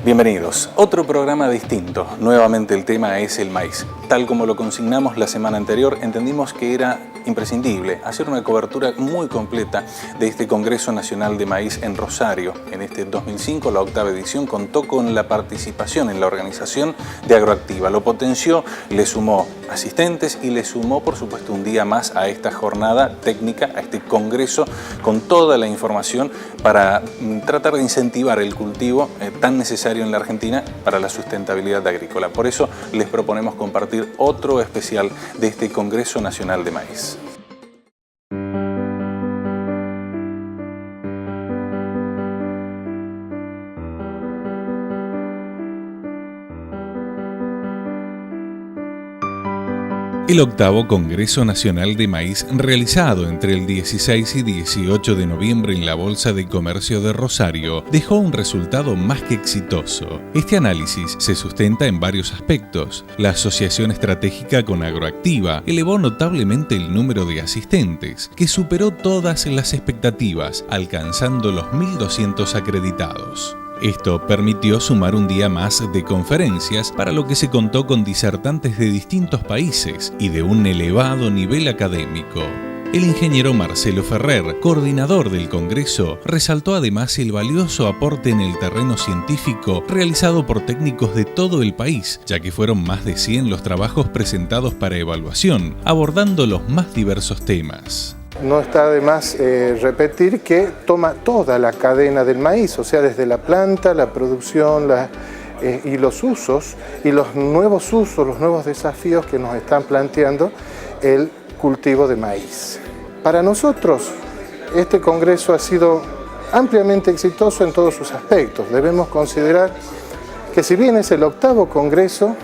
Bienvenidos. Otro programa distinto. Nuevamente el tema es el maíz. Tal como lo consignamos la semana anterior, entendimos que era imprescindible hacer una cobertura muy completa de este Congreso Nacional de Maíz en Rosario. En este 2005, la 8ª edición contó con la participación en la organización de Agroactiva. Lo potenció, le sumó asistentes y le sumó, por supuesto, un día más a esta jornada técnica, a este Congreso, con toda la información para tratar de incentivar el cultivo tan necesario en la Argentina para la sustentabilidad agrícola. Por eso les proponemos compartir otro especial de este Congreso Nacional de Maíz. El 8º Congreso Nacional de Maíz, realizado entre el 16 y 18 de noviembre en la Bolsa de Comercio de Rosario, dejó un resultado más que exitoso. Este análisis se sustenta en varios aspectos. La asociación estratégica con Agroactiva elevó notablemente el número de asistentes, que superó todas las expectativas, alcanzando los 1.200 acreditados. Esto permitió sumar un día más de conferencias, para lo que se contó con disertantes de distintos países y de un elevado nivel académico. El ingeniero Marcelo Ferrer, coordinador del Congreso, resaltó además el valioso aporte en el terreno científico realizado por técnicos de todo el país, ya que fueron más de 100 los trabajos presentados para evaluación, abordando los más diversos temas. No está de más repetir que toma toda la cadena del maíz, o sea, desde la planta, la producción y los usos, y los nuevos desafíos que nos están planteando el cultivo de maíz. Para nosotros, este congreso ha sido ampliamente exitoso en todos sus aspectos. Debemos considerar que si bien es el 8º congreso,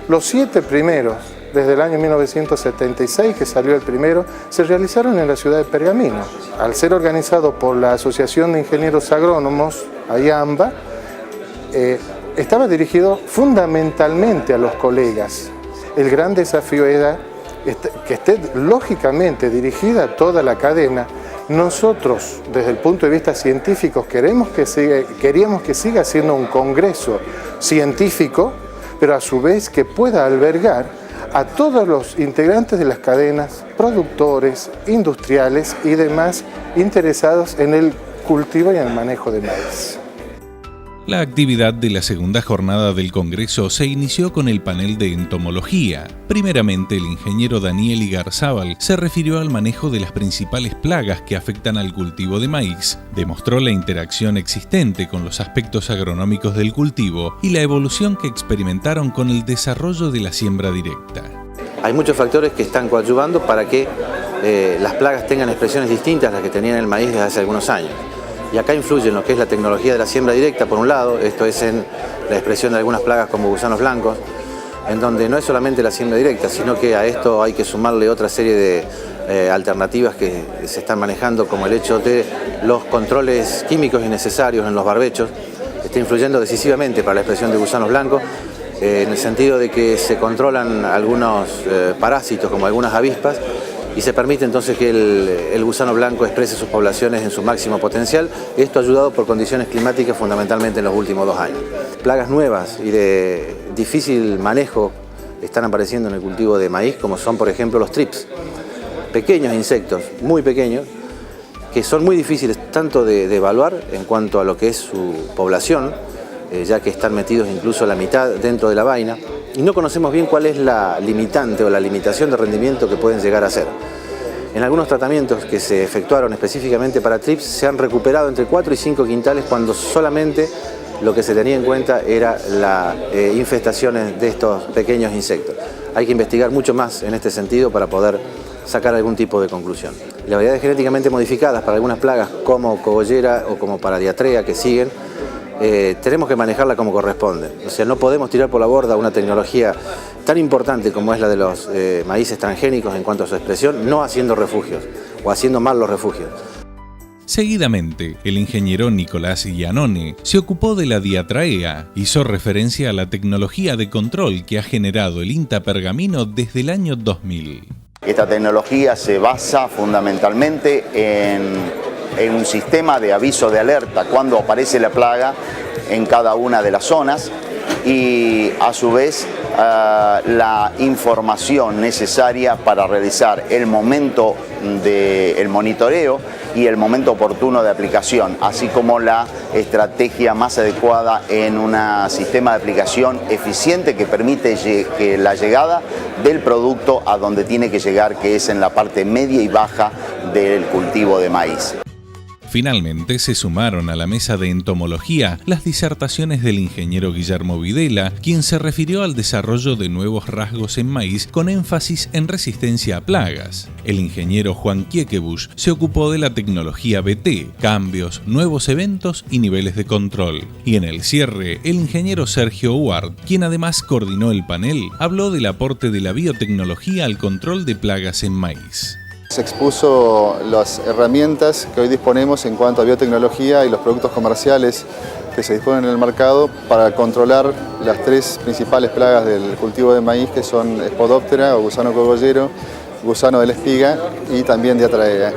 los 7 primeros, desde el año 1976, que salió el primero, se realizaron en la ciudad de Pergamino. Al ser organizado por la Asociación de Ingenieros Agrónomos, AIAMBA, estaba dirigido fundamentalmente a los colegas. El gran desafío era que esté lógicamente dirigida a toda la cadena. Nosotros, desde el punto de vista científico, queríamos que siga siendo un congreso científico, pero a su vez que pueda albergar a todos los integrantes de las cadenas, productores, industriales y demás interesados en el cultivo y en el manejo de maíz. La actividad de la segunda jornada del Congreso se inició con el panel de entomología. Primeramente, el ingeniero Daniel Igarzábal se refirió al manejo de las principales plagas que afectan al cultivo de maíz, demostró la interacción existente con los aspectos agronómicos del cultivo y la evolución que experimentaron con el desarrollo de la siembra directa. Hay muchos factores que están coadyuvando para que las plagas tengan expresiones distintas a las que tenían el maíz desde hace algunos años. Y acá influye en lo que es la tecnología de la siembra directa, por un lado, esto es en la expresión de algunas plagas como gusanos blancos, en donde no es solamente la siembra directa, sino que a esto hay que sumarle otra serie de alternativas que se están manejando, como el hecho de los controles químicos innecesarios en los barbechos, que está influyendo decisivamente para la expresión de gusanos blancos, en el sentido de que se controlan algunos parásitos como algunas avispas, y se permite entonces que el gusano blanco exprese sus poblaciones en su máximo potencial. Esto ha ayudado por condiciones climáticas fundamentalmente en los últimos 2 años. Plagas nuevas y de difícil manejo están apareciendo en el cultivo de maíz, como son por ejemplo los trips, pequeños insectos, muy pequeños, que son muy difíciles tanto de evaluar en cuanto a lo que es su población, ya que están metidos incluso la mitad dentro de la vaina, y no conocemos bien cuál es la limitante o la limitación de rendimiento que pueden llegar a ser. En algunos tratamientos que se efectuaron específicamente para trips se han recuperado entre 4 y 5 quintales cuando solamente lo que se tenía en cuenta era las infestaciones de estos pequeños insectos. Hay que investigar mucho más en este sentido para poder sacar algún tipo de conclusión. Las variedades genéticamente modificadas para algunas plagas como cogollera o como paradiatrea que siguen, tenemos que manejarla como corresponde. O sea, no podemos tirar por la borda una tecnología tan importante como es la de los maíces transgénicos en cuanto a su expresión, no haciendo refugios o haciendo mal los refugios. Seguidamente, el ingeniero Nicolás Iannone se ocupó de la diatraea, hizo referencia a la tecnología de control que ha generado el INTA Pergamino desde el año 2000. Esta tecnología se basa fundamentalmente en un sistema de aviso de alerta cuando aparece la plaga en cada una de las zonas y a su vez la información necesaria para realizar el momento del monitoreo y el momento oportuno de aplicación, así como la estrategia más adecuada en un sistema de aplicación eficiente que permite que la llegada del producto a donde tiene que llegar, que es en la parte media y baja del cultivo de maíz. Finalmente se sumaron a la mesa de entomología las disertaciones del ingeniero Guillermo Videla, quien se refirió al desarrollo de nuevos rasgos en maíz con énfasis en resistencia a plagas. El ingeniero Juan Quiequebusch se ocupó de la tecnología BT, cambios, nuevos eventos y niveles de control. Y en el cierre, el ingeniero Sergio Huart, quien además coordinó el panel, habló del aporte de la biotecnología al control de plagas en maíz. Se expuso las herramientas que hoy disponemos en cuanto a biotecnología y los productos comerciales que se disponen en el mercado para controlar las tres principales plagas del cultivo de maíz, que son Spodoptera o gusano cogollero, gusano de la espiga y también Diatraea.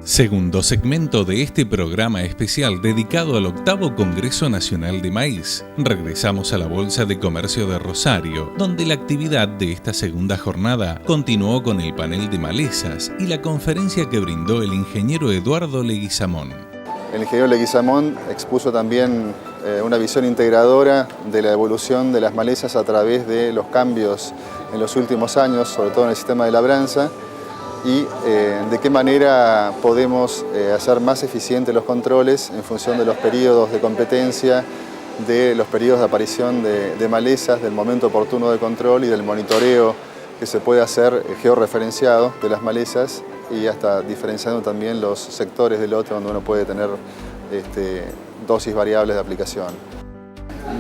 Segundo segmento de este programa especial dedicado al 8º Congreso Nacional de Maíz. Regresamos a la Bolsa de Comercio de Rosario, donde la actividad de esta segunda jornada continuó con el panel de malezas y la conferencia que brindó el ingeniero Eduardo Leguizamón. El ingeniero Leguizamón expuso también una visión integradora de la evolución de las malezas a través de los cambios en los últimos años, sobre todo en el sistema de labranza, y de qué manera podemos hacer más eficientes los controles en función de los periodos de competencia, de los periodos de aparición de malezas, del momento oportuno de control y del monitoreo que se puede hacer georreferenciado de las malezas y hasta diferenciando también los sectores del lote donde uno puede tener dosis variables de aplicación.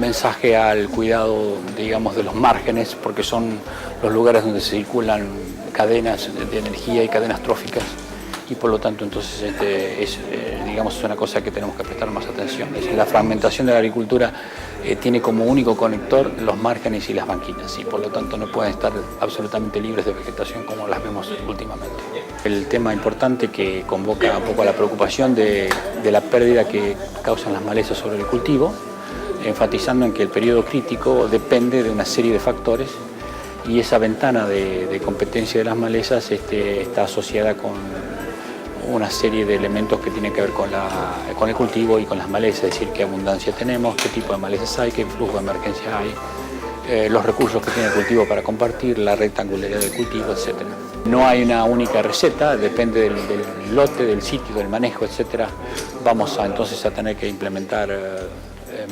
Mensaje al cuidado, digamos, de los márgenes, porque son los lugares donde se circulan cadenas de energía y cadenas tróficas, y por lo tanto entonces digamos, es una cosa que tenemos que prestar más atención. La fragmentación de la agricultura tiene como único conector los márgenes y las banquinas, y por lo tanto no pueden estar absolutamente libres de vegetación como las vemos últimamente. El tema importante que convoca un poco a la preocupación de la pérdida que causan las malezas sobre el cultivo, enfatizando en que el periodo crítico depende de una serie de factores y esa ventana de competencia de las malezas está asociada con una serie de elementos que tienen que ver con el cultivo y con las malezas, es decir, qué abundancia tenemos, qué tipo de malezas hay, qué flujo de emergencia hay, los recursos que tiene el cultivo para compartir, la rectangularidad del cultivo, etc. No hay una única receta, depende del lote, del sitio, del manejo, etc. Vamos entonces a tener que implementar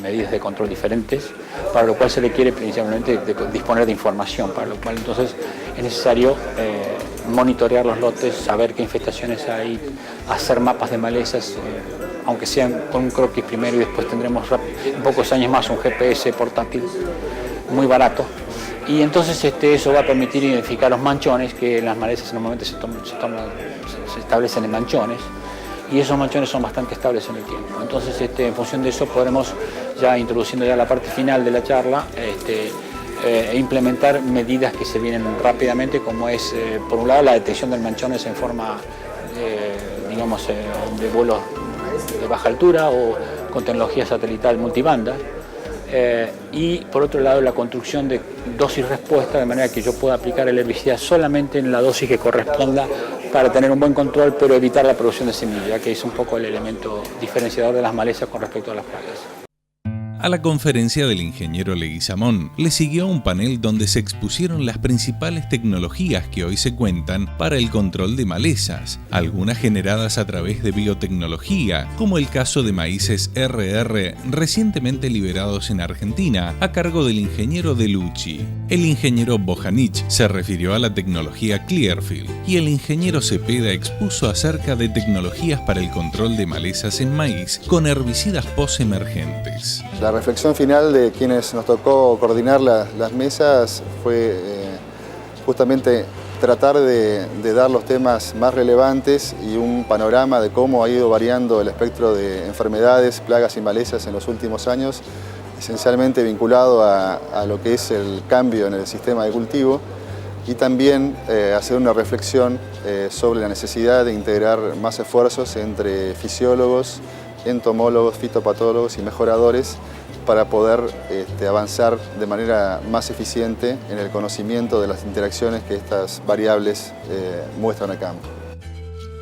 medidas de control diferentes, para lo cual se requiere principalmente disponer de información, para lo cual entonces es necesario monitorear los lotes, saber qué infestaciones hay, hacer mapas de malezas, aunque sean con un croquis primero y después tendremos en pocos años más un GPS portátil muy barato, y entonces eso va a permitir identificar los manchones, que en las malezas normalmente se establecen en manchones, y esos manchones son bastante estables en el tiempo. Entonces, en función de eso, podremos, ya introduciendo ya la parte final de la charla, implementar medidas que se vienen rápidamente, como es, por un lado, la detección de manchones en forma, digamos, de vuelos de baja altura o con tecnología satelital multibanda, y por otro lado la construcción de dosis respuesta, de manera que yo pueda aplicar el herbicida solamente en la dosis que corresponda para tener un buen control, pero evitar la producción de semilla, que es un poco el elemento diferenciador de las malezas con respecto a las plagas. A la conferencia del ingeniero Leguizamón le siguió un panel donde se expusieron las principales tecnologías que hoy se cuentan para el control de malezas, algunas generadas a través de biotecnología, como el caso de maíces RR recientemente liberados en Argentina a cargo del ingeniero Delucci. El ingeniero Bojanich se refirió a la tecnología Clearfield y el ingeniero Cepeda expuso acerca de tecnologías para el control de malezas en maíz con herbicidas posemergentes. La reflexión final de quienes nos tocó coordinar las mesas fue justamente tratar de dar los temas más relevantes y un panorama de cómo ha ido variando el espectro de enfermedades, plagas y malezas en los últimos años, esencialmente vinculado a lo que es el cambio en el sistema de cultivo, y también hacer una reflexión sobre la necesidad de integrar más esfuerzos entre fisiólogos, entomólogos, fitopatólogos y mejoradores para poder avanzar de manera más eficiente en el conocimiento de las interacciones que estas variables muestran a campo.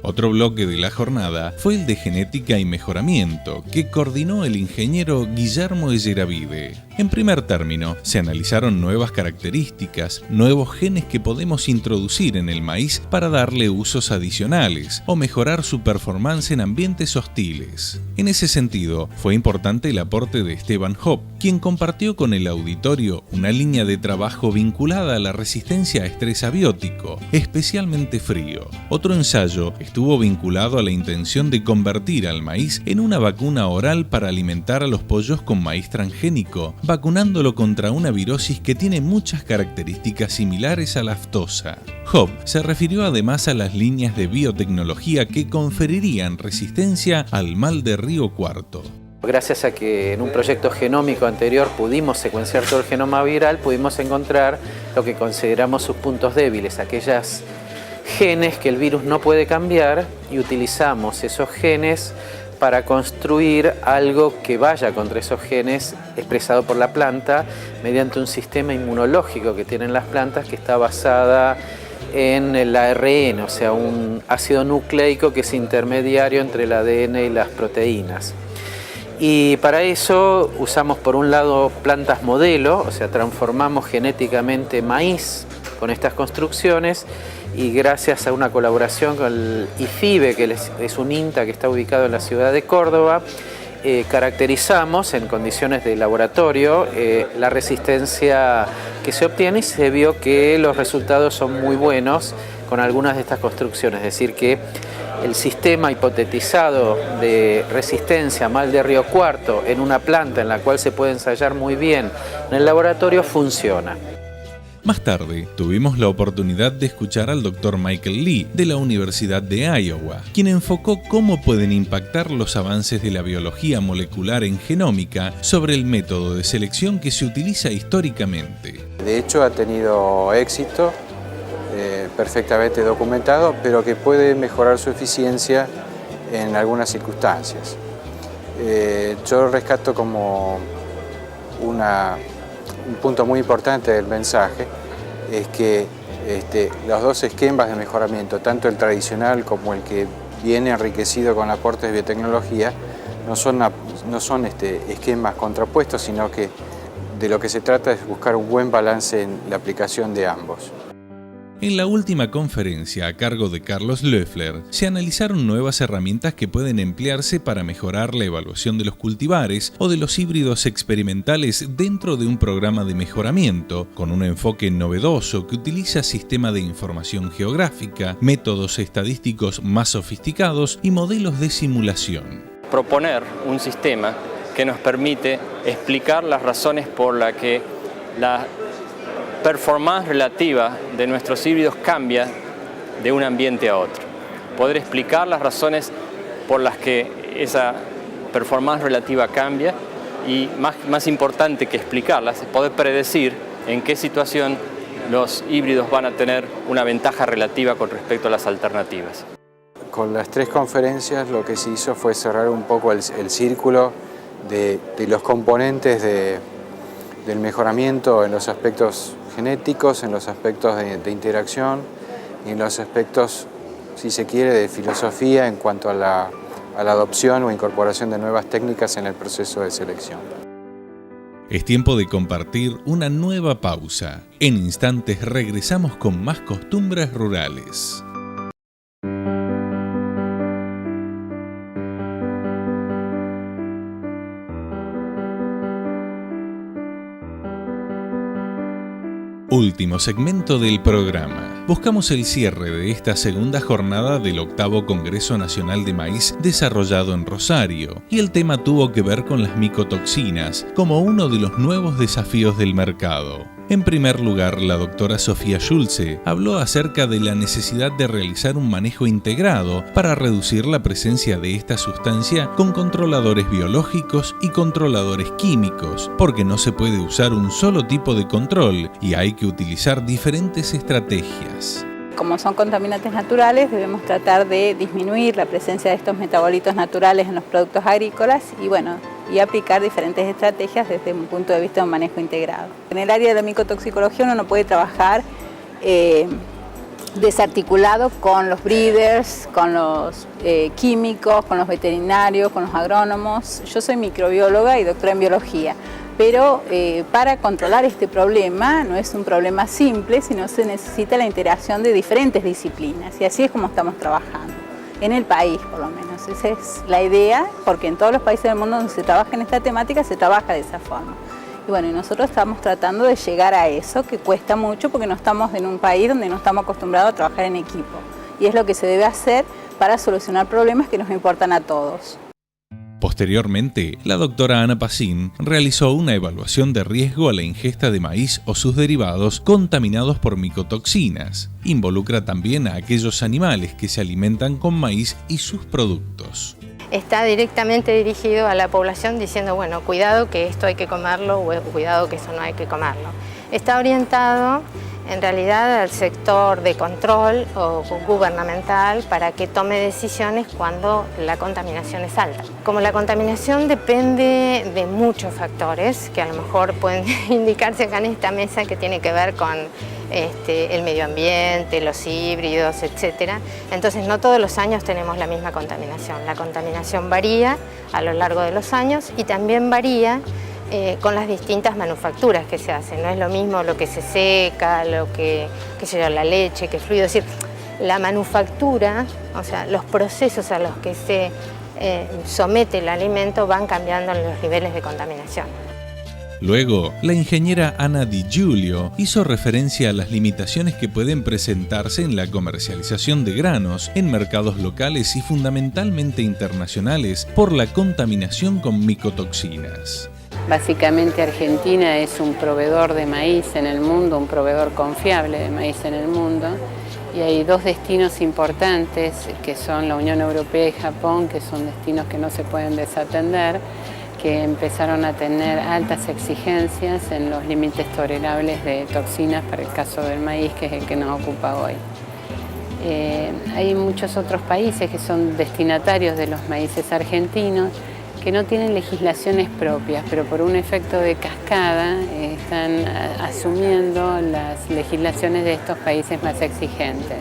Otro bloque de la jornada fue el de genética y mejoramiento, que coordinó el ingeniero Guillermo Elleravide. En primer término, se analizaron nuevas características, nuevos genes que podemos introducir en el maíz para darle usos adicionales o mejorar su performance en ambientes hostiles. En ese sentido, fue importante el aporte de Esteban Hopp, quien compartió con el auditorio una línea de trabajo vinculada a la resistencia a estrés abiótico, especialmente frío. Otro ensayo estuvo vinculado a la intención de convertir al maíz en una vacuna oral para alimentar a los pollos con maíz transgénico, vacunándolo contra una virosis que tiene muchas características similares a la aftosa. Hopp se refirió además a las líneas de biotecnología que conferirían resistencia al mal de Río Cuarto. Gracias a que en un proyecto genómico anterior pudimos secuenciar todo el genoma viral, pudimos encontrar lo que consideramos sus puntos débiles, aquellas genes que el virus no puede cambiar, y utilizamos esos genes para construir algo que vaya contra esos genes expresado por la planta mediante un sistema inmunológico que tienen las plantas que está basada en el ARN, o sea, un ácido nucleico que es intermediario entre el ADN y las proteínas. Y para eso usamos por un lado plantas modelo, o sea, transformamos genéticamente maíz con estas construcciones, y gracias a una colaboración con el IFIBE, que es un INTA que está ubicado en la ciudad de Córdoba, caracterizamos en condiciones de laboratorio la resistencia que se obtiene, y se vio que los resultados son muy buenos con algunas de estas construcciones, es decir que el sistema hipotetizado de resistencia a mal de Río Cuarto en una planta en la cual se puede ensayar muy bien en el laboratorio funciona. Más tarde, tuvimos la oportunidad de escuchar al Dr. Michael Lee de la Universidad de Iowa, quien enfocó cómo pueden impactar los avances de la biología molecular en genómica sobre el método de selección que se utiliza históricamente. De hecho, ha tenido éxito, perfectamente documentado, pero que puede mejorar su eficiencia en algunas circunstancias. Yo rescato como un punto muy importante del mensaje, es que los dos esquemas de mejoramiento, tanto el tradicional como el que viene enriquecido con aportes de biotecnología, no son esquemas contrapuestos, sino que de lo que se trata es buscar un buen balance en la aplicación de ambos. En la última conferencia a cargo de Carlos Loeffler, se analizaron nuevas herramientas que pueden emplearse para mejorar la evaluación de los cultivares o de los híbridos experimentales dentro de un programa de mejoramiento, con un enfoque novedoso que utiliza sistema de información geográfica, métodos estadísticos más sofisticados y modelos de simulación. Proponer un sistema que nos permite explicar las razones por las que la performance relativa de nuestros híbridos cambia de un ambiente a otro. Poder explicar las razones por las que esa performance relativa cambia, y más importante que explicarlas es poder predecir en qué situación los híbridos van a tener una ventaja relativa con respecto a las alternativas. Con las 3 conferencias lo que se hizo fue cerrar un poco el círculo de los componentes del mejoramiento en los aspectos genéticos, en los aspectos de interacción y en los aspectos, si se quiere, de filosofía en cuanto a la adopción o incorporación de nuevas técnicas en el proceso de selección. Es tiempo de compartir una nueva pausa. En instantes regresamos con más costumbres rurales. Último segmento del programa. Buscamos el cierre de esta segunda jornada del 8º Congreso Nacional de Maíz desarrollado en Rosario, y el tema tuvo que ver con las micotoxinas como uno de los nuevos desafíos del mercado. En primer lugar, la doctora Sofía Schulze habló acerca de la necesidad de realizar un manejo integrado para reducir la presencia de esta sustancia con controladores biológicos y controladores químicos, porque no se puede usar un solo tipo de control y hay que utilizar diferentes estrategias. Como son contaminantes naturales, debemos tratar de disminuir la presencia de estos metabolitos naturales en los productos agrícolas y aplicar diferentes estrategias desde un punto de vista de un manejo integrado. En el área de la micotoxicología uno no puede trabajar desarticulado con los breeders, con los químicos, con los veterinarios, con los agrónomos. Yo soy microbióloga y doctora en biología, pero para controlar este problema no es un problema simple, sino se necesita la interacción de diferentes disciplinas, y así es como estamos trabajando, en el país por lo menos. Esa es la idea, porque en todos los países del mundo donde se trabaja en esta temática se trabaja de esa forma. Y nosotros estamos tratando de llegar a eso, que cuesta mucho porque no estamos en un país donde no estamos acostumbrados a trabajar en equipo. Y es lo que se debe hacer para solucionar problemas que nos importan a todos. Posteriormente, la doctora Ana Pacín realizó una evaluación de riesgo a la ingesta de maíz o sus derivados contaminados por micotoxinas. Involucra también a aquellos animales que se alimentan con maíz y sus productos. Está directamente dirigido a la población diciendo, cuidado que esto hay que comerlo o cuidado que eso no hay que comerlo. Está orientado en realidad al sector de control o gubernamental para que tome decisiones cuando la contaminación es alta. Como la contaminación depende de muchos factores que a lo mejor pueden indicarse acá en esta mesa, que tiene que ver con el medio ambiente, los híbridos, etc. Entonces no todos los años tenemos la misma contaminación. La contaminación varía a lo largo de los años y también varía con las distintas manufacturas que se hacen. No es lo mismo lo que se seca, la leche, que fluido. Es decir, la manufactura, o sea, los procesos a los que se somete el alimento van cambiando en los niveles de contaminación. Luego, la ingeniera Ana Di Giulio hizo referencia a las limitaciones que pueden presentarse en la comercialización de granos en mercados locales y fundamentalmente internacionales por la contaminación con micotoxinas. Básicamente Argentina es un proveedor de maíz en el mundo, un proveedor confiable de maíz en el mundo, y hay dos destinos importantes que son la Unión Europea y Japón, que son destinos que no se pueden desatender, que empezaron a tener altas exigencias en los límites tolerables de toxinas para el caso del maíz, que es el que nos ocupa hoy. Hay muchos otros países que son destinatarios de los maíces argentinos, que no tienen legislaciones propias, pero por un efecto de cascada están asumiendo las legislaciones de estos países más exigentes.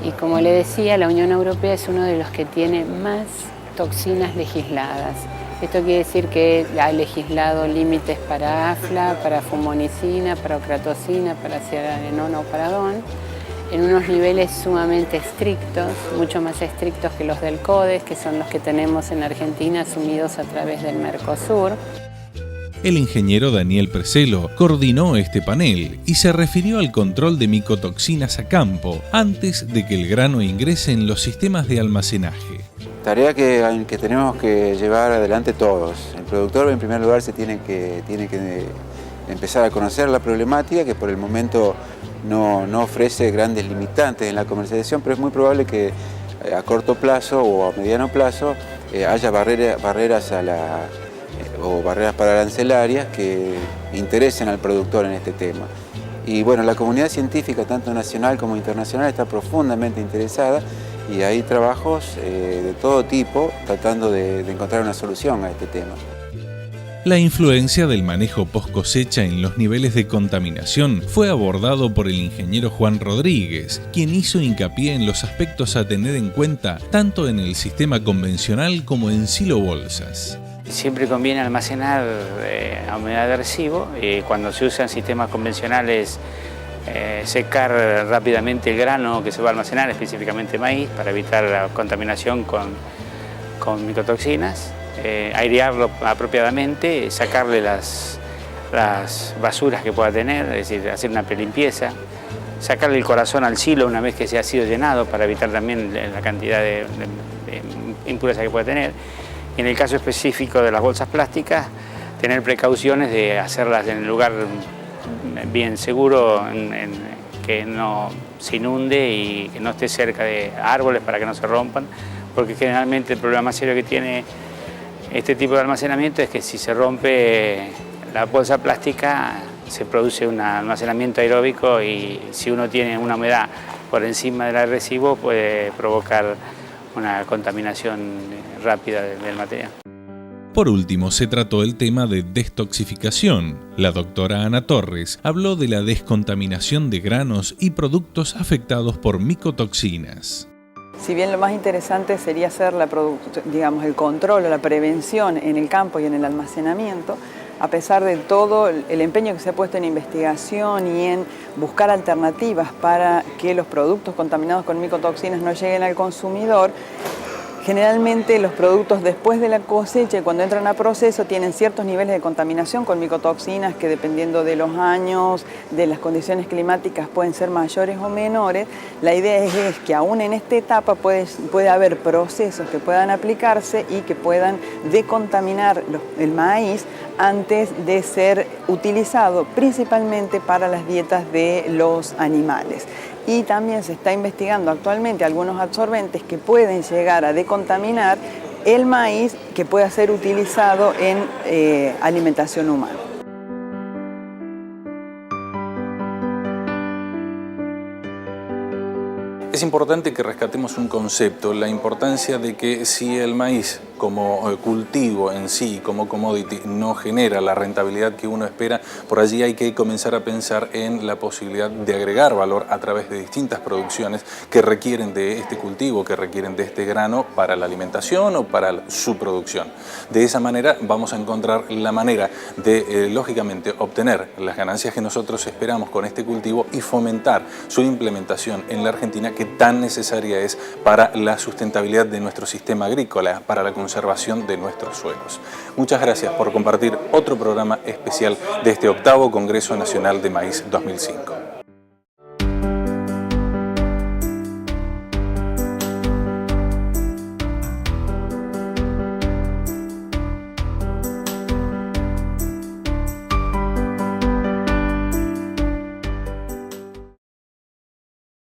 Y como le decía, la Unión Europea es uno de los que tiene más toxinas legisladas. Esto quiere decir que ha legislado límites para afla, para fumonicina, para ocratocina, para ciaraneno o paradón, en unos niveles sumamente estrictos, mucho más estrictos que los del CODES, que son los que tenemos en Argentina asumidos a través del Mercosur. El ingeniero Daniel Preselo coordinó este panel y se refirió al control de micotoxinas a campo antes de que el grano ingrese en los sistemas de almacenaje. Tarea que tenemos que llevar adelante todos. El productor, en primer lugar, tiene que empezar a conocer la problemática, que por el momento no ofrece grandes limitantes en la comercialización, pero es muy probable que a corto plazo o a mediano plazo haya barreras arancelarias que interesen al productor en este tema. Y la comunidad científica, tanto nacional como internacional, está profundamente interesada y hay trabajos de todo tipo tratando de encontrar una solución a este tema. La influencia del manejo post cosecha en los niveles de contaminación fue abordado por el ingeniero Juan Rodríguez, quien hizo hincapié en los aspectos a tener en cuenta tanto en el sistema convencional como en silobolsas. Siempre conviene almacenar a humedad de recibo. Cuando se usan sistemas convencionales, secar rápidamente el grano que se va a almacenar, específicamente maíz, para evitar la contaminación con micotoxinas. Airearlo apropiadamente, sacarle las basuras que pueda tener, es decir, hacer una prelimpieza, sacarle el corazón al silo una vez que se ha sido llenado para evitar también la cantidad de impurezas que pueda tener. Y en el caso específico de las bolsas plásticas, tener precauciones de hacerlas en el lugar bien seguro, que no se inunde y que no esté cerca de árboles para que no se rompan, porque generalmente el problema más serio que tiene este tipo de almacenamiento es que si se rompe la bolsa plástica se produce un almacenamiento aeróbico y si uno tiene una humedad por encima del residuo puede provocar una contaminación rápida del material. Por último, se trató el tema de destoxificación. La doctora Ana Torres habló de la descontaminación de granos y productos afectados por micotoxinas. Si bien lo más interesante sería hacer el control o la prevención en el campo y en el almacenamiento, a pesar de todo el empeño que se ha puesto en investigación y en buscar alternativas para que los productos contaminados con micotoxinas no lleguen al consumidor, generalmente los productos después de la cosecha y cuando entran a proceso tienen ciertos niveles de contaminación con micotoxinas que dependiendo de los años, de las condiciones climáticas pueden ser mayores o menores. La idea es que aún en esta etapa puede haber procesos que puedan aplicarse y que puedan decontaminar el maíz antes de ser utilizado principalmente para las dietas de los animales. Y también se está investigando actualmente algunos absorbentes que pueden llegar a decontaminar el maíz que pueda ser utilizado en alimentación humana. Es importante que rescatemos un concepto, la importancia de que si el maíz como cultivo en sí, como commodity, no genera la rentabilidad que uno espera, por allí hay que comenzar a pensar en la posibilidad de agregar valor a través de distintas producciones que requieren de este cultivo, que requieren de este grano para la alimentación o para su producción. De esa manera vamos a encontrar la manera de, lógicamente, obtener las ganancias que nosotros esperamos con este cultivo y fomentar su implementación en la Argentina, que tan necesaria es para la sustentabilidad de nuestro sistema agrícola, para la conservación de nuestros suelos. Muchas gracias por compartir otro programa especial de este 8º Congreso Nacional de Maíz 2005.